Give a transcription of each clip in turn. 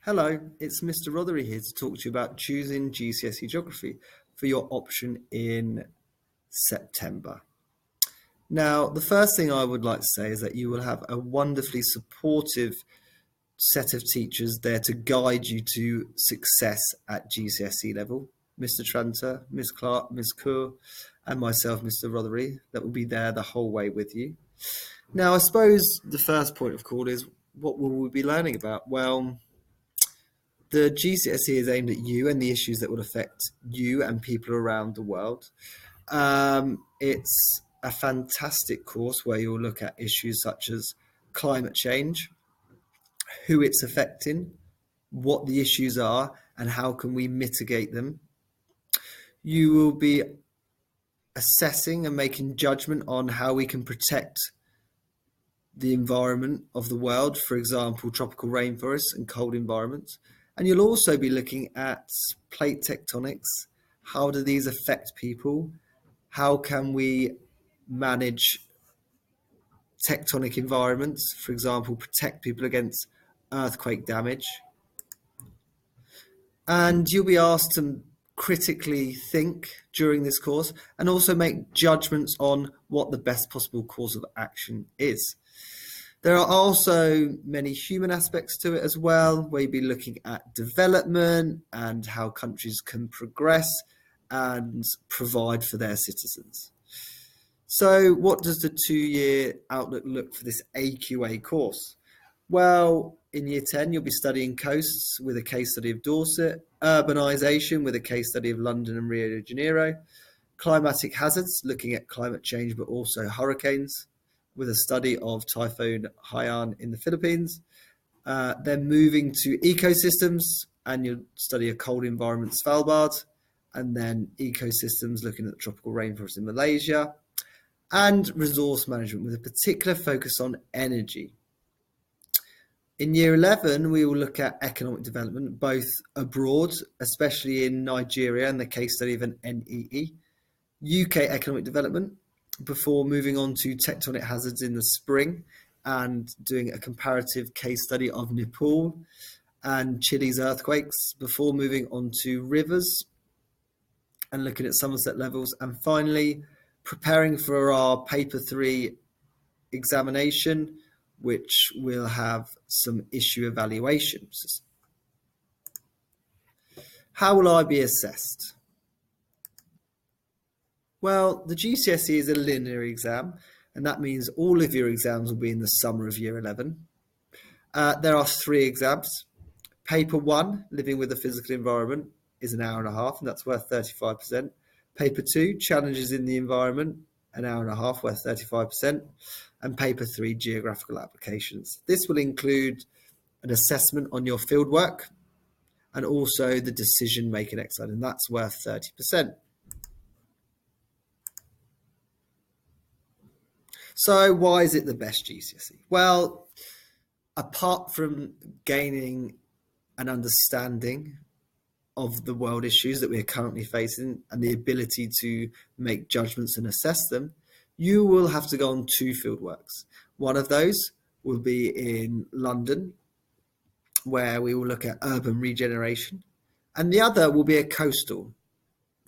Hello, it's Mr. Rothery here to talk to you about choosing GCSE Geography for your option in September. Now, the first thing I would like to say is that you will have a wonderfully supportive set of teachers there to guide you to success at GCSE level. Mr. Tranter, Ms. Clark, Ms. Coor, and myself, Mr. Rothery, that will be there the whole way with you. Now, I suppose the first point of call is what will we be learning about? Well, the GCSE is aimed at you and the issues that will affect you and people around the world. It's a fantastic course where you'll look at issues such as climate change, who it's affecting, what the issues are, and how can we mitigate them. You will be assessing and making judgment on how we can protect the environment of the world, for example, tropical rainforests and cold environments. And you'll also be looking at plate tectonics. How do these affect people? How can we manage tectonic environments, for example, protect people against earthquake damage? And you'll be asked to critically think during this course and also make judgments on what the best possible course of action is. There are also many human aspects to it as well, where you'll be looking at development and how countries can progress and provide for their citizens. So what does the 2-year outlook look for this AQA course? Well, in year 10, you'll be studying coasts with a case study of Dorset, urbanisation with a case study of London and Rio de Janeiro, climatic hazards, looking at climate change, but also hurricanes, with a study of Typhoon Haiyan in the Philippines. Then moving to ecosystems, and you'll study a cold environment, Svalbard, and then ecosystems, looking at the tropical rainforest in Malaysia, and resource management with a particular focus on energy. In year 11, we will look at economic development, both abroad, especially in Nigeria, and the case study of an NEE, UK economic development, before moving on to tectonic hazards in the spring and doing a comparative case study of Nepal and Chile's earthquakes, before moving on to rivers and looking at Somerset levels, and finally preparing for our paper 3 examination, which will have some issue evaluations. How will I be assessed? Well, the GCSE is a linear exam, and that means all of your exams will be in the summer of year 11. There are 3 exams. Paper 1, living with the physical environment, is an hour and a half, and that's worth 35%. Paper 2, challenges in the environment, an hour and a half, worth 35%. And paper 3, geographical applications. This will include an assessment on your fieldwork and also the decision-making exercise, and that's worth 30%. So why is it the best GCSE? Well, apart from gaining an understanding of the world issues that we're currently facing and the ability to make judgments and assess them, you will have to go on 2 fieldworks. One of those will be in London, where we will look at urban regeneration, and the other will be a coastal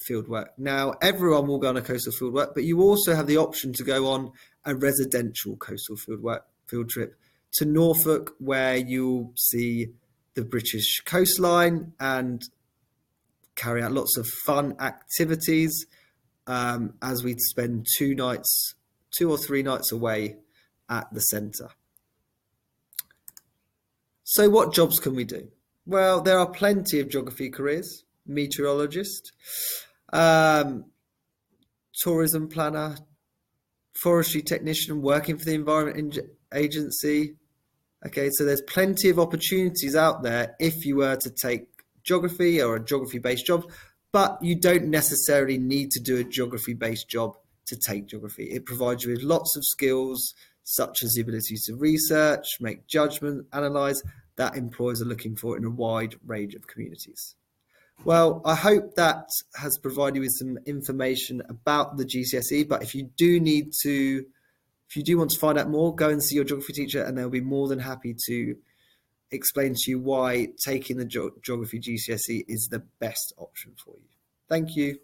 fieldwork. Now, everyone will go on a coastal fieldwork, but you also have the option to go on a residential coastal field trip to Norfolk, where you'll see the British coastline and carry out lots of fun activities as we spend 2 or 3 nights away at the centre. So what jobs can we do? Well, there are plenty of geography careers: meteorologist, tourism planner, forestry technician, working for the Environment Agency. Okay, so there's plenty of opportunities out there if you were to take geography or a geography-based job, but you don't necessarily need to do a geography-based job to take geography. It provides you with lots of skills, such as the ability to research, make judgment, analyse, that employers are looking for in a wide range of communities. Well, I hope that has provided you with some information about the GCSE, but if you do want to find out more, go and see your geography teacher and they'll be more than happy to explain to you why taking the Geography GCSE is the best option for you. Thank you.